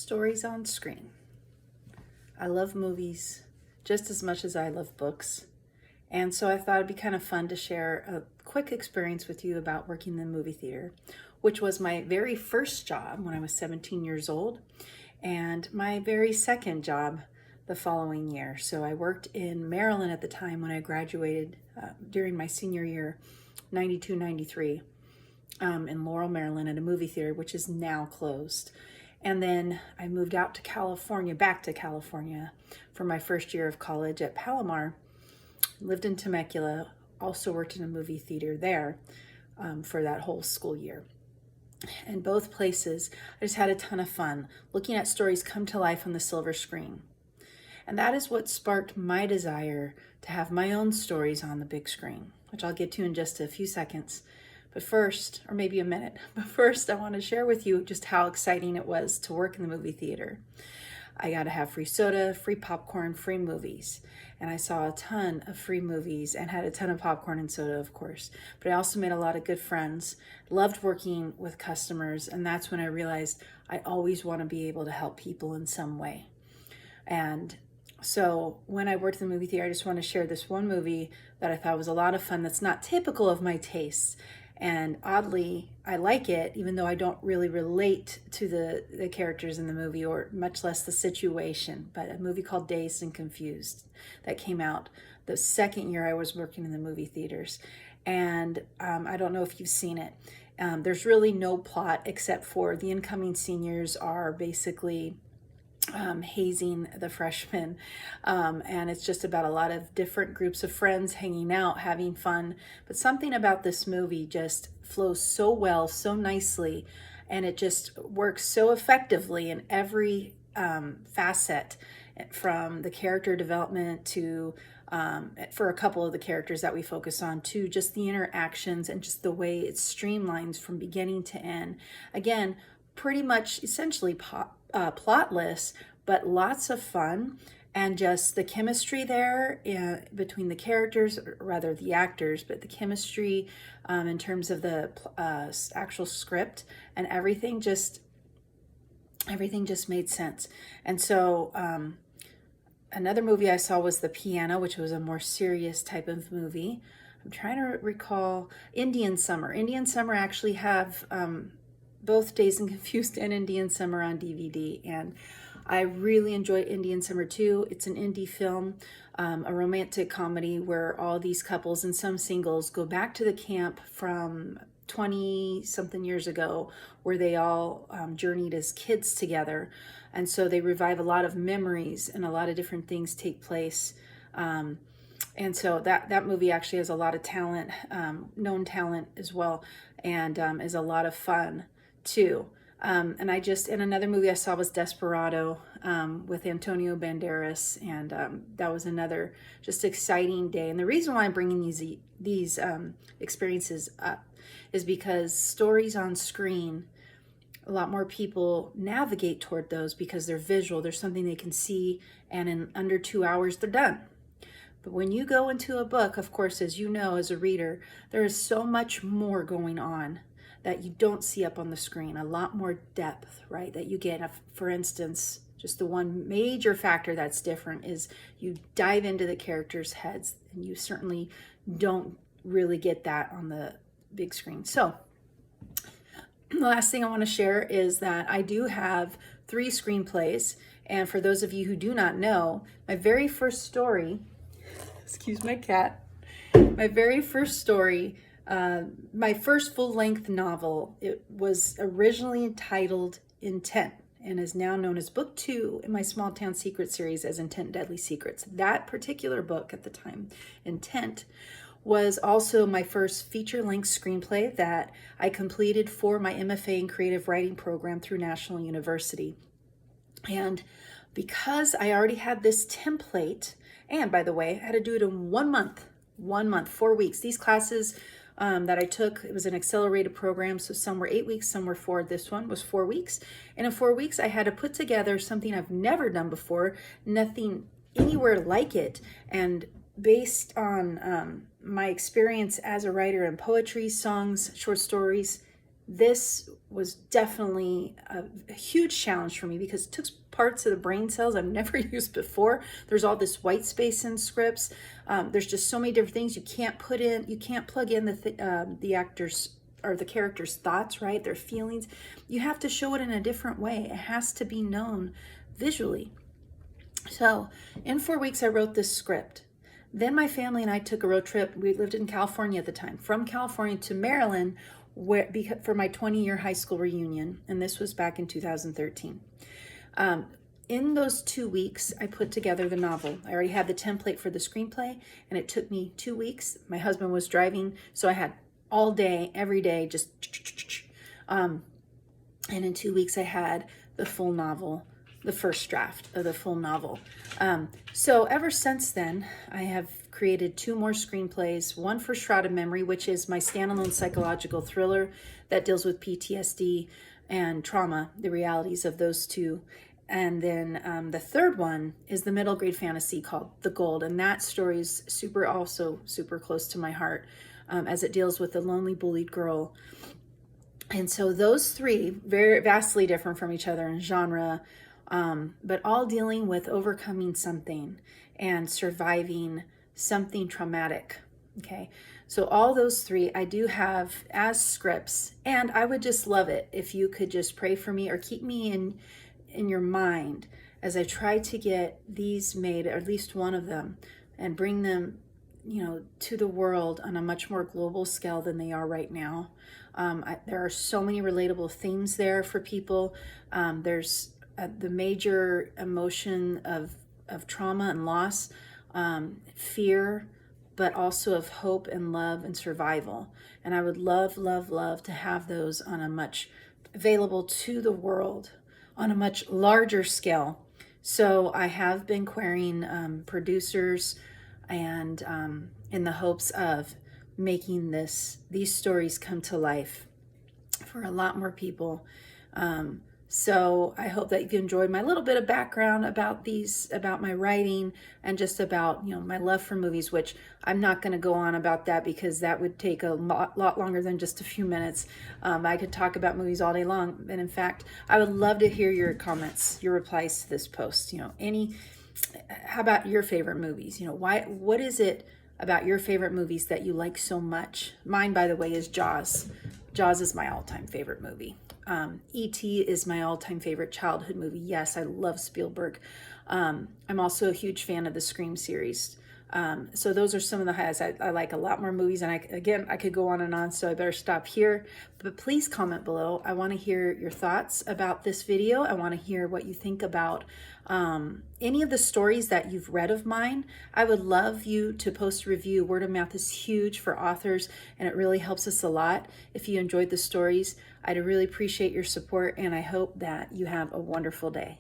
Stories on screen. I love movies just as much as I love books. And so I thought it'd be kind of fun to share a quick experience with you about working in the movie theater, which was my very first job when I was 17 years old, and my very second job the following year. So I worked in Maryland at the time when I graduated during my senior year, 92, 93, in Laurel, Maryland at a movie theater, which is now closed. And then I moved out to California, back to California for my first year of college at Palomar. Lived in Temecula, also worked in a movie theater there for that whole school year. In both places, I just had a ton of fun looking at stories come to life on the silver screen. And that is what sparked my desire to have my own stories on the big screen, which I'll get to in just a few seconds. But first, or maybe a minute, but first I want to share with you just how exciting it was to work in the movie theater. I got to have free soda, free popcorn, free movies. And I saw a ton of free movies and had a ton of popcorn and soda, of course. But I also made a lot of good friends, loved working with customers, and that's when I realized I always want to be able to help people in some way. And so when I worked in the movie theater, I just want to share this one movie that I thought was a lot of fun that's not typical of my tastes. And oddly, I like it, even though I don't really relate to the characters in the movie, or much less the situation. But a movie called Dazed and Confused that came out the second year I was working in the movie theaters. And I don't know if you've seen it. There's really no plot except for the incoming seniors are basically hazing the freshmen, and it's just about a lot of different groups of friends hanging out, having fun. But something about this movie just flows so well, so nicely, and it just works so effectively in every facet, from the character development to for a couple of the characters that we focus on, to just the interactions and just the way it streamlines from beginning to end. Again, pretty much essentially plotless, but lots of fun, and just the chemistry there between the characters, or rather the actors, but the chemistry in terms of the actual script and everything just made sense. And so another movie I saw was The Piano, which was a more serious type of movie. I'm trying to recall Indian Summer. Indian Summer actually have both Dazed and Confused and Indian Summer on DVD, and I really enjoyed Indian Summer too. It's an indie film, a romantic comedy where all these couples and some singles go back to the camp from 20 something years ago, where they all journeyed as kids together, and so they revive a lot of memories and a lot of different things take place. And so that movie actually has a lot of talent, known talent as well, and is a lot of fun too. And another movie I saw was Desperado with Antonio Banderas, and that was another just exciting day. And the reason why I'm bringing these experiences up is because stories on screen, a lot more people navigate toward those because they're visual. There's something they can see, and in under 2 hours they're done. But when you go into a book, of course, as you know, as a reader, there is so much more going on that you don't see up on the screen, a lot more depth, right, that you get. For instance, just the one major factor that's different is you dive into the characters' heads, and you certainly don't really get that on the big screen. So the last thing I want to share is that I do have 3 screenplays, and for those of you who do not know, my very first story, excuse my cat, my very first story, my first full-length novel, it was originally entitled Intent and is now known as Book 2 in my Small Town Secret series as Intent Deadly Secrets. That particular book at the time, Intent, was also my first feature-length screenplay that I completed for my MFA in creative writing program through National University. And because I already had this template, and by the way, I had to do it in 1 month, 4 weeks. These classes that I took, it was an accelerated program, so some were 8 weeks, some were 4. This one was 4 weeks. And in 4 weeks, I had to put together something I've never done before, nothing anywhere like it. And based on my experience as a writer in poetry, songs, short stories, this was definitely a huge challenge for me because it took parts of the brain cells I've never used before. There's all this white space in scripts. There's just so many different things you can't put in. You can't plug in the actors or the characters' thoughts, right? Their feelings. You have to show it in a different way. It has to be known visually. So in 4 weeks, I wrote this script. Then my family and I took a road trip. We lived in California at the time, from California to Maryland, for my 20-year high school reunion. And this was back in 2013. In those 2 weeks, I put together the novel. I already had the template for the screenplay, and it took me 2 weeks. My husband was driving, so I had all day, every day, just and in 2 weeks I had the full novel, the first draft of the full novel. So ever since then, I have created 2 more screenplays, one for Shrouded Memory, which is my standalone psychological thriller that deals with PTSD and trauma, the realities of those two. And then the third one is the middle grade fantasy called The Gold. And that story is also super close to my heart, as it deals with a lonely bullied girl. And so those 3, very vastly different from each other in genre, but all dealing with overcoming something and surviving something traumatic. Okay. So all those 3 I do have as scripts, and I would just love it if you could just pray for me or keep me in your mind as I try to get these made, or at least one of them, and bring them, to the world on a much more global scale than they are right now. There are so many relatable themes there for people. There's the major emotion of trauma and loss, fear, but also of hope and love and survival. And I would love, love, love to have those on a much available to the world on a much larger scale. So I have been querying producers and in the hopes of making these stories come to life for a lot more people. So I hope that you enjoyed my little bit of background about my writing, and just about, my love for movies, which I'm not going to go on about that because that would take a lot longer than just a few minutes. I could talk about movies all day long. And in fact, I would love to hear your comments, your replies to this post. How about your favorite movies? What is it about your favorite movies that you like so much? Mine, by the way, is Jaws. Jaws is my all-time favorite movie. E.T. is my all-time favorite childhood movie. Yes, I love Spielberg. I'm also a huge fan of the Scream series. So those are some of the highlights. I like a lot more movies, and I could go on and on, so I better stop here. But please comment below. I want to hear your thoughts about this video. I want to hear what you think about any of the stories that you've read of mine. I would love you to post a review. Word of mouth is huge for authors, and it really helps us a lot. If you enjoyed the stories, I'd really appreciate your support, and I hope that you have a wonderful day.